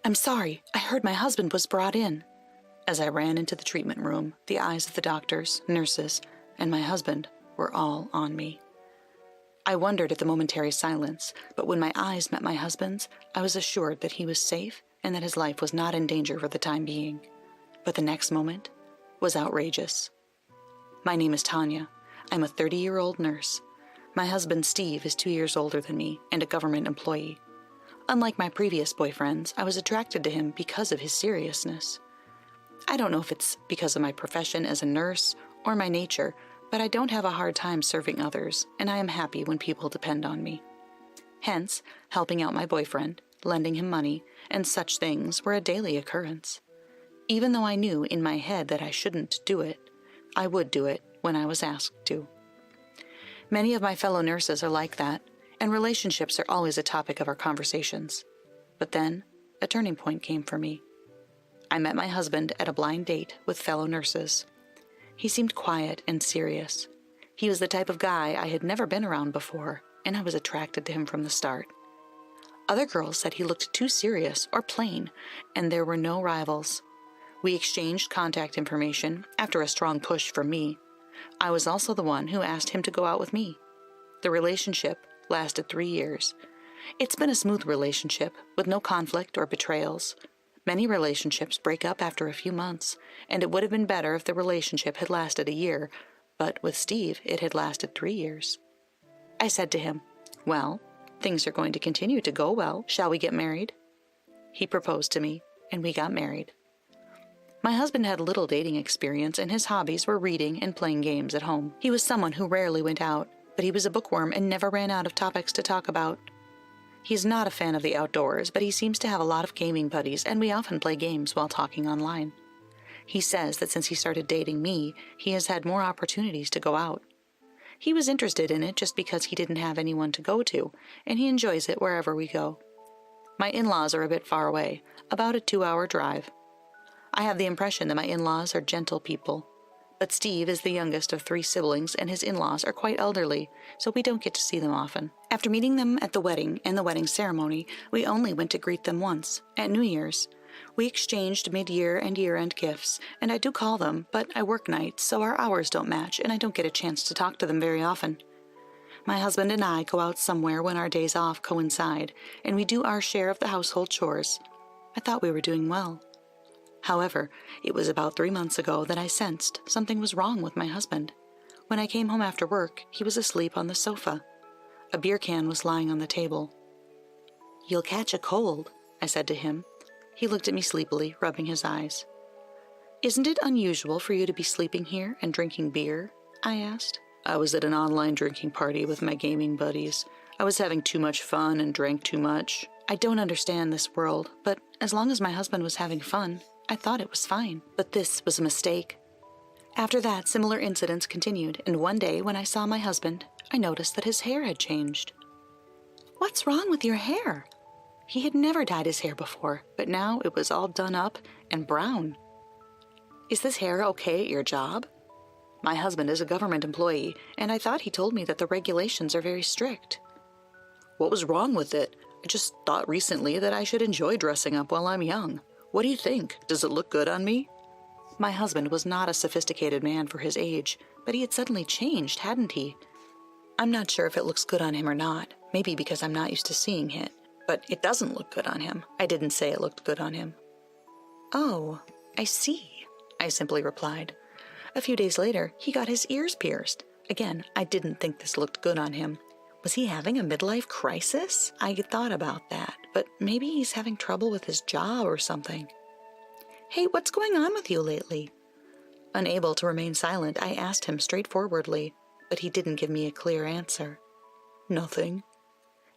I'm sorry, I heard my husband was brought in." As I ran into the treatment room, the eyes of the doctors, nurses, and my husband were all on me. I wondered at the momentary silence, but when my eyes met my husband's, I was assured that he was safe and that his life was not in danger for the time being. But the next moment was outrageous. My name is Tanya. I'm a 30-year-old nurse. My husband, Steve, is 2 years older than me and a government employee. Unlike my previous boyfriends, I was attracted to him because of his seriousness. I don't know if it's because of my profession as a nurse or my nature, but I don't have a hard time serving others, and I am happy when people depend on me. Hence, helping out my boyfriend, lending him money, and such things were a daily occurrence. Even though I knew in my head that I shouldn't do it, I would do it when I was asked to. Many of my fellow nurses are like that, and relationships are always a topic of our conversations. But then, a turning point came for me. I met my husband at a blind date with fellow nurses. He seemed quiet and serious. He was the type of guy I had never been around before, and I was attracted to him from the start. Other girls said he looked too serious or plain, and there were no rivals. We exchanged contact information after a strong push from me. I was also the one who asked him to go out with me. The relationship lasted 3 years. It's been a smooth relationship, with no conflict or betrayals. Many relationships break up after a few months, and it would have been better if the relationship had lasted a year, but with Steve, it had lasted 3 years. I said to him, "Well, things are going to continue to go well. Shall we get married?" He proposed to me, and we got married. My husband had little dating experience, and his hobbies were reading and playing games at home. He was someone who rarely went out, but he was a bookworm and never ran out of topics to talk about. He's not a fan of the outdoors, but he seems to have a lot of gaming buddies, and we often play games while talking online. He says that since he started dating me, he has had more opportunities to go out. He was interested in it just because he didn't have anyone to go to, and he enjoys it wherever we go. My in-laws are a bit far away, about a 2-hour drive. I have the impression that my in-laws are gentle people, but Steve is the youngest of 3 siblings, and his in-laws are quite elderly, so we don't get to see them often. After meeting them at the wedding and the wedding ceremony, we only went to greet them once, at New Year's. We exchanged mid-year and year-end gifts, and I do call them, but I work nights, so our hours don't match, and I don't get a chance to talk to them very often. My husband and I go out somewhere when our days off coincide, and we do our share of the household chores. I thought we were doing well. However, it was about 3 months ago that I sensed something was wrong with my husband. When I came home after work, he was asleep on the sofa. A beer can was lying on the table. "You'll catch a cold," I said to him. He looked at me sleepily, rubbing his eyes. "Isn't it unusual for you to be sleeping here and drinking beer?" I asked. "I was at an online drinking party with my gaming buddies. I was having too much fun and drank too much. I don't understand this world, but as long as my husband was having fun, I thought it was fine. But this was a mistake." After that, similar incidents continued, and one day when I saw my husband, I noticed that his hair had changed. "What's wrong with your hair?" He had never dyed his hair before, but now it was all done up and brown. "Is this hair okay at your job?" My husband is a government employee, and I thought he told me that the regulations are very strict. "What was wrong with it? I just thought recently that I should enjoy dressing up while I'm young. What do you think? Does it look good on me?" My husband was not a sophisticated man for his age, but he had suddenly changed, hadn't he? I'm not sure if it looks good on him or not, maybe because I'm not used to seeing it, but it doesn't look good on him. I didn't say it looked good on him. "Oh, I see," I simply replied. A few days later, he got his ears pierced. Again, I didn't think this looked good on him. Was he having a midlife crisis? I had thought about that, but maybe he's having trouble with his job or something. "Hey, what's going on with you lately?" Unable to remain silent, I asked him straightforwardly, but he didn't give me a clear answer. "Nothing."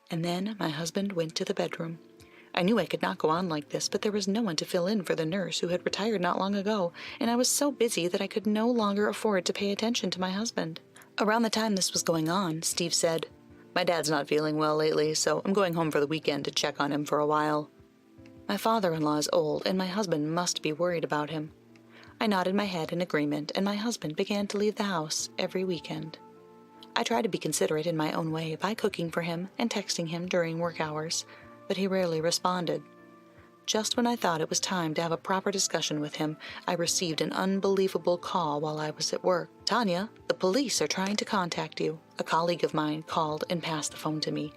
And then my husband went to the bedroom. I knew I could not go on like this, but there was no one to fill in for the nurse who had retired not long ago, and I was so busy that I could no longer afford to pay attention to my husband. Around the time this was going on, Steve said, "My dad's not feeling well lately, so I'm going home for the weekend to check on him for a while." My father-in-law is old, and my husband must be worried about him. I nodded my head in agreement, and my husband began to leave the house every weekend. I tried to be considerate in my own way by cooking for him and texting him during work hours, but he rarely responded. Just when I thought it was time to have a proper discussion with him, I received an unbelievable call while I was at work. "Tanya, the police are trying to contact you." A colleague of mine called and passed the phone to me.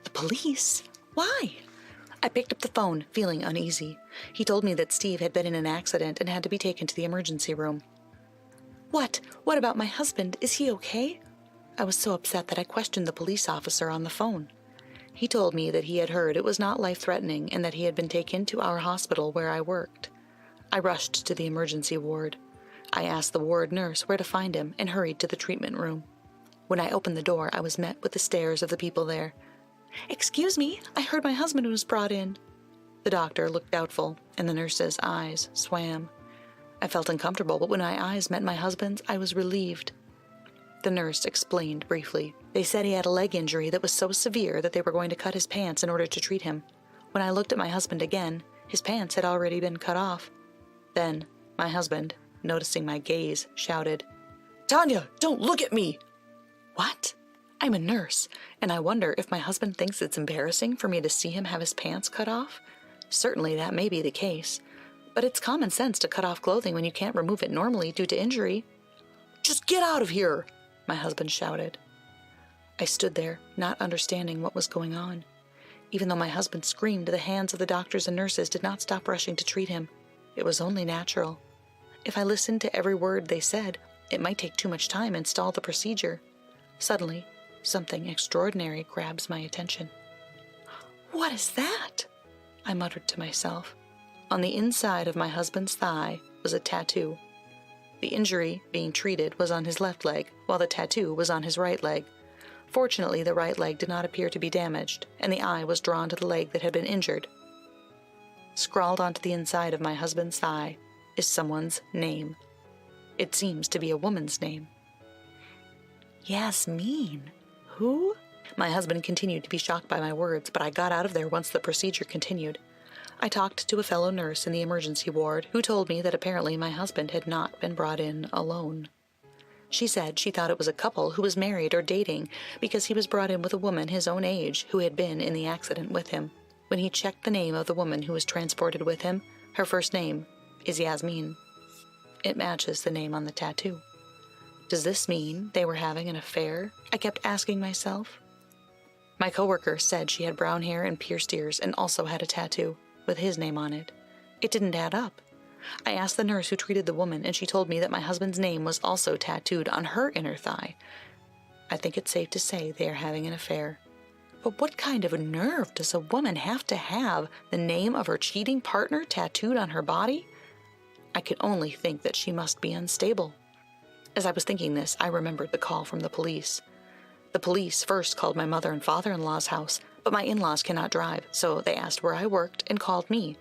"The police? Why?" I picked up the phone, feeling uneasy. He told me that Steve had been in an accident and had to be taken to the emergency room. What? What about my husband? Is he okay?" I was so upset that I questioned the police officer on the phone. He told me that he had heard it was not life-threatening and that he had been taken to our hospital where I worked. I rushed to the emergency ward. I asked the ward nurse where to find him and hurried to the treatment room. When I opened the door, I was met with the stares of the people there. "Excuse me, I heard my husband was brought in." The doctor looked doubtful, and the nurse's eyes swam. I felt uncomfortable, but when my eyes met my husband's, I was relieved. The nurse explained briefly. They said he had a leg injury that was so severe that they were going to cut his pants in order to treat him. When I looked at my husband again, his pants had already been cut off. Then, my husband, noticing my gaze, shouted, "Tanya, don't look at me!" What? I'm a nurse, and I wonder if my husband thinks it's embarrassing for me to see him have his pants cut off? Certainly that may be the case, but it's common sense to cut off clothing when you can't remove it normally due to injury. "Just get out of here!" my husband shouted. I stood there, not understanding what was going on. Even though my husband screamed, the hands of the doctors and nurses did not stop rushing to treat him. It was only natural. If I listened to every word they said, it might take too much time and stall the procedure. Suddenly, something extraordinary grabs my attention. "What is that?" I muttered to myself. On the inside of my husband's thigh was a tattoo. The injury being treated was on his left leg, while the tattoo was on his right leg. Fortunately, the right leg did not appear to be damaged, and the eye was drawn to the leg that had been injured. Scrawled onto the inside of my husband's thigh is someone's name. It seems to be a woman's name. Yasmin. Who? My husband continued to be shocked by my words, but I got out of there once the procedure continued. I talked to a fellow nurse in the emergency ward who told me that apparently my husband had not been brought in alone. She said she thought it was a couple who was married or dating because he was brought in with a woman his own age who had been in the accident with him. When he checked the name of the woman who was transported with him, her first name is Yasmin. It matches the name on the tattoo. Does this mean they were having an affair? I kept asking myself. My coworker said she had brown hair and pierced ears and also had a tattoo with his name on it. It didn't add up. I asked the nurse who treated the woman, and she told me that my husband's name was also tattooed on her inner thigh. I think it's safe to say they are having an affair. But what kind of nerve does a woman have to have the name of her cheating partner tattooed on her body? I could only think that she must be unstable. As I was thinking this, I remembered the call from the police. The police first called my mother and father-in-law's house, but my in-laws cannot drive, so they asked where I worked and called me.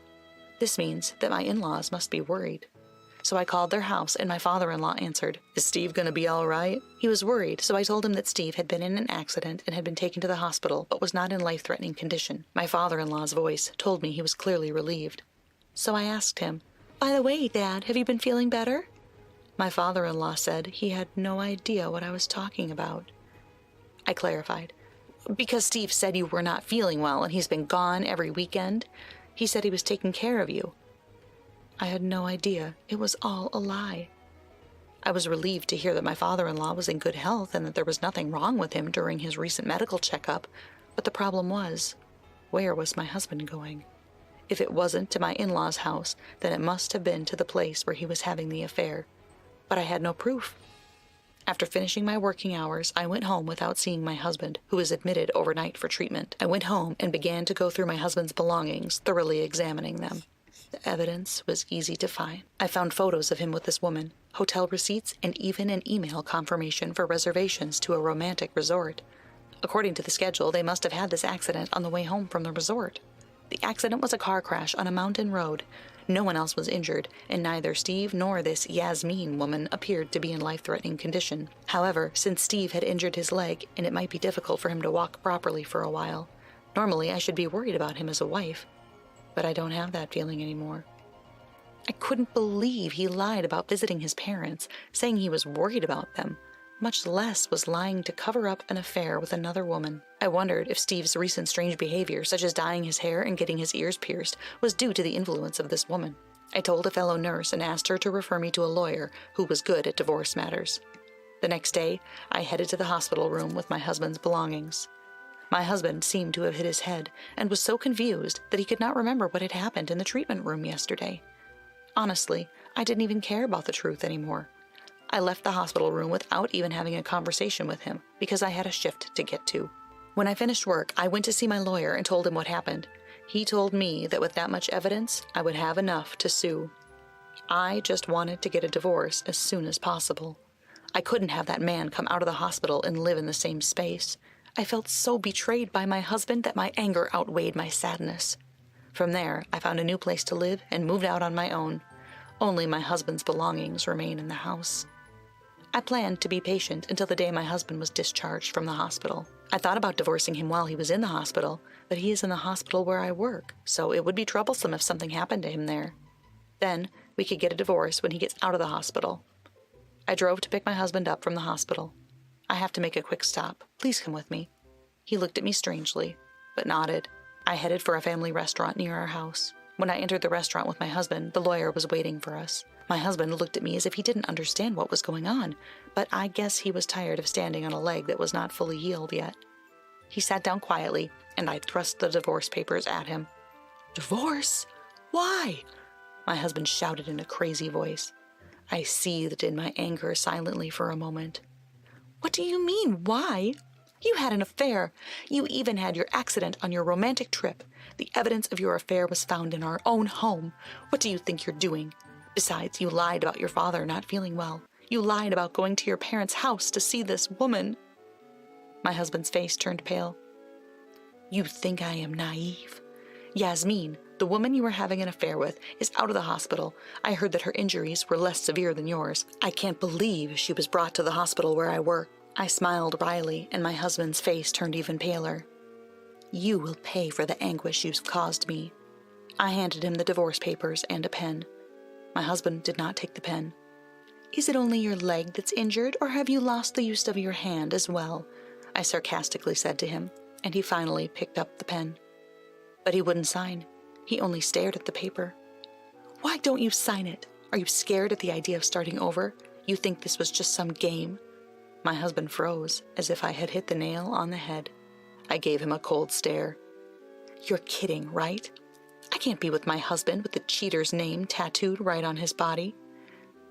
This means that my in-laws must be worried. So I called their house, and my father-in-law answered, "Is Steve going to be all right?" He was worried, so I told him that Steve had been in an accident and had been taken to the hospital, but was not in life-threatening condition. My father-in-law's voice told me he was clearly relieved. So I asked him, "By the way, Dad, have you been feeling better?" My father-in-law said he had no idea what I was talking about. I clarified, "Because Steve said you were not feeling well and he's been gone every weekend. He said he was taking care of you." I had no idea. It was all a lie. I was relieved to hear that my father-in-law was in good health and that there was nothing wrong with him during his recent medical checkup, but the problem was, where was my husband going? If it wasn't to my in-laws' house, then it must have been to the place where he was having the affair. But I had no proof. After finishing my working hours, I went home without seeing my husband, who was admitted overnight for treatment. I went home and began to go through my husband's belongings, thoroughly examining them. The evidence was easy to find. I found photos of him with this woman, hotel receipts, and even an email confirmation for reservations to a romantic resort. According to the schedule, they must have had this accident on the way home from the resort. The accident was a car crash on a mountain road. No one else was injured, and neither Steve nor this Yasmin woman appeared to be in life-threatening condition. However, since Steve had injured his leg, and it might be difficult for him to walk properly for a while, normally I should be worried about him as a wife. But I don't have that feeling anymore. I couldn't believe he lied about visiting his parents, saying he was worried about them. much less was lying to cover up an affair with another woman. I wondered if Steve's recent strange behavior, such as dyeing his hair and getting his ears pierced, was due to the influence of this woman. I told a fellow nurse and asked her to refer me to a lawyer who was good at divorce matters. The next day, I headed to the hospital room with my husband's belongings. My husband seemed to have hit his head and was so confused that he could not remember what had happened in the treatment room yesterday. Honestly, I didn't even care about the truth anymore. I left the hospital room without even having a conversation with him because I had a shift to get to. When I finished work, I went to see my lawyer and told him what happened. He told me that with that much evidence, I would have enough to sue. I just wanted to get a divorce as soon as possible. I couldn't have that man come out of the hospital and live in the same space. I felt so betrayed by my husband that my anger outweighed my sadness. From there, I found a new place to live and moved out on my own. Only my husband's belongings remain in the house. I planned to be patient until the day my husband was discharged from the hospital. I thought about divorcing him while he was in the hospital, but he is in the hospital where I work, so it would be troublesome if something happened to him there. Then, we could get a divorce when he gets out of the hospital. I drove to pick my husband up from the hospital. I have to make a quick stop. Please come with me. He looked at me strangely, but nodded. I headed for a family restaurant near our house. When I entered the restaurant with my husband, the lawyer was waiting for us. My husband looked at me as if he didn't understand what was going on, but I guess he was tired of standing on a leg that was not fully healed yet. He sat down quietly, and I thrust the divorce papers at him. "Divorce? Why?" my husband shouted in a crazy voice. I seethed in my anger silently for a moment. "What do you mean, why? You had an affair. You even had your accident on your romantic trip. The evidence of your affair was found in our own home. What do you think you're doing? Besides, you lied about your father not feeling well. You lied about going to your parents' house to see this woman." My husband's face turned pale. "You think I am naive? Yasmin, the woman you were having an affair with, is out of the hospital. I heard that her injuries were less severe than yours. I can't believe she was brought to the hospital where I work." I smiled wryly, and my husband's face turned even paler. "You will pay for the anguish you've caused me." I handed him the divorce papers and a pen. My husband did not take the pen. "Is it only your leg that's injured, or have you lost the use of your hand as well?" I sarcastically said to him, and he finally picked up the pen. But he wouldn't sign. He only stared at the paper. "Why don't you sign it? Are you scared at the idea of starting over? You think this was just some game?" My husband froze, as if I had hit the nail on the head. I gave him a cold stare. "You're kidding, right? I can't be with my husband with the cheater's name tattooed right on his body."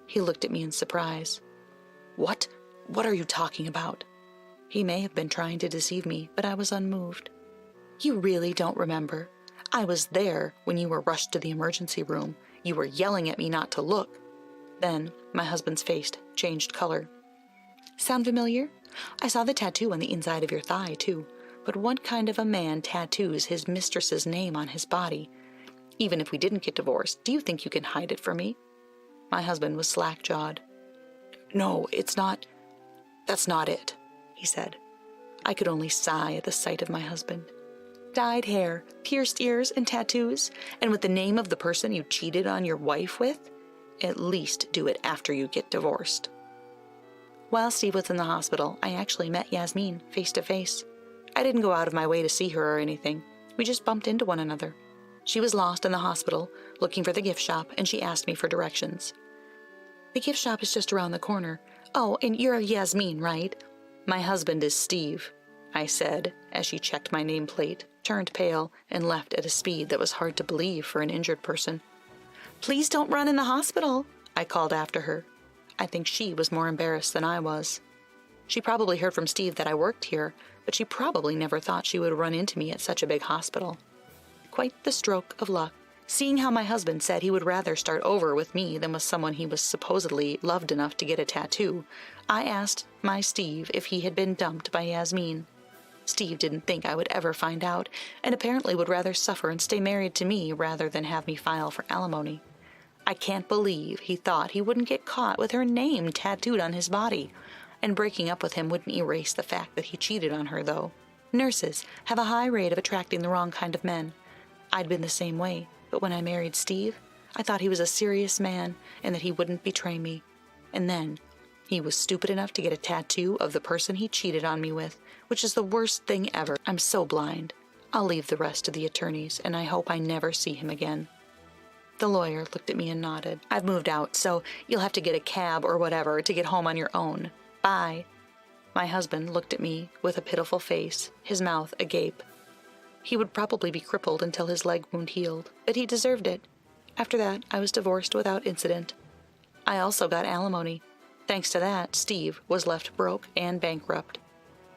He looked at me in surprise. What? What are you talking about?" He may have been trying to deceive me, but I was unmoved. "You really don't remember? I was there when you were rushed to the emergency room. You were yelling at me not to look." Then my husband's face changed color. "Sound familiar? I saw the tattoo on the inside of your thigh, too. But what kind of a man tattoos his mistress's name on his body? Even if we didn't get divorced, do you think you can hide it from me?" My husband was slack-jawed. "No, that's not it," he said. I could only sigh at the sight of my husband. "Dyed hair, pierced ears, and tattoos, and with the name of the person you cheated on your wife with? At least do it after you get divorced." While Steve was in the hospital, I actually met Yasmin face to face. I didn't go out of my way to see her or anything. We just bumped into one another. She was lost in the hospital, looking for the gift shop, and she asked me for directions. "The gift shop is just around the corner. Oh, and you're Yasmin, right?" "My husband is Steve," I said, as she checked my nameplate, turned pale, and left at a speed that was hard to believe for an injured person. "Please don't run in the hospital," I called after her. I think she was more embarrassed than I was. She probably heard from Steve that I worked here, but she probably never thought she would run into me at such a big hospital. Quite the stroke of luck. Seeing how my husband said he would rather start over with me than with someone he was supposedly loved enough to get a tattoo, I asked my Steve if he had been dumped by Yasmin. Steve didn't think I would ever find out, and apparently would rather suffer and stay married to me rather than have me file for alimony. I can't believe he thought he wouldn't get caught with her name tattooed on his body, and breaking up with him wouldn't erase the fact that he cheated on her, though. Nurses have a high rate of attracting the wrong kind of men. I'd been the same way, but when I married Steve, I thought he was a serious man and that he wouldn't betray me. And then He was stupid enough to get a tattoo of the person he cheated on me with, which is the worst thing ever. I'm so blind. I'll leave the rest to the attorneys, and I hope I never see him again." The lawyer looked at me and nodded. "I've moved out, so you'll have to get a cab or whatever to get home on your own. Bye." My husband looked at me with a pitiful face, his mouth agape. He would probably be crippled until his leg wound healed, but he deserved it. After that, I was divorced without incident. I also got alimony. Thanks to that, Steve was left broke and bankrupt.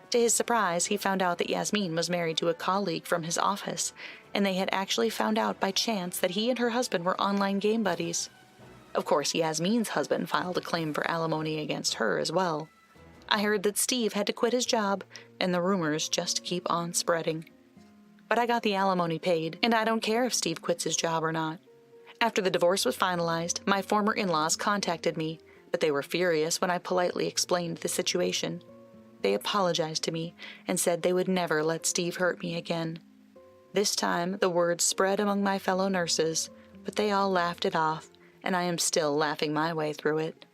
To his surprise, he found out that Yasmin was married to a colleague from his office, and they had actually found out by chance that he and her husband were online game buddies. Of course, Yasmin's husband filed a claim for alimony against her as well. I heard that Steve had to quit his job, and the rumors just keep on spreading. But I got the alimony paid, and I don't care if Steve quits his job or not. After the divorce was finalized, my former in-laws contacted me, but they were furious when I politely explained the situation. They apologized to me and said they would never let Steve hurt me again. This time, the word spread among my fellow nurses, but they all laughed it off, and I am still laughing my way through it.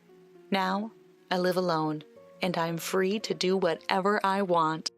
Now, I live alone, and I'm free to do whatever I want.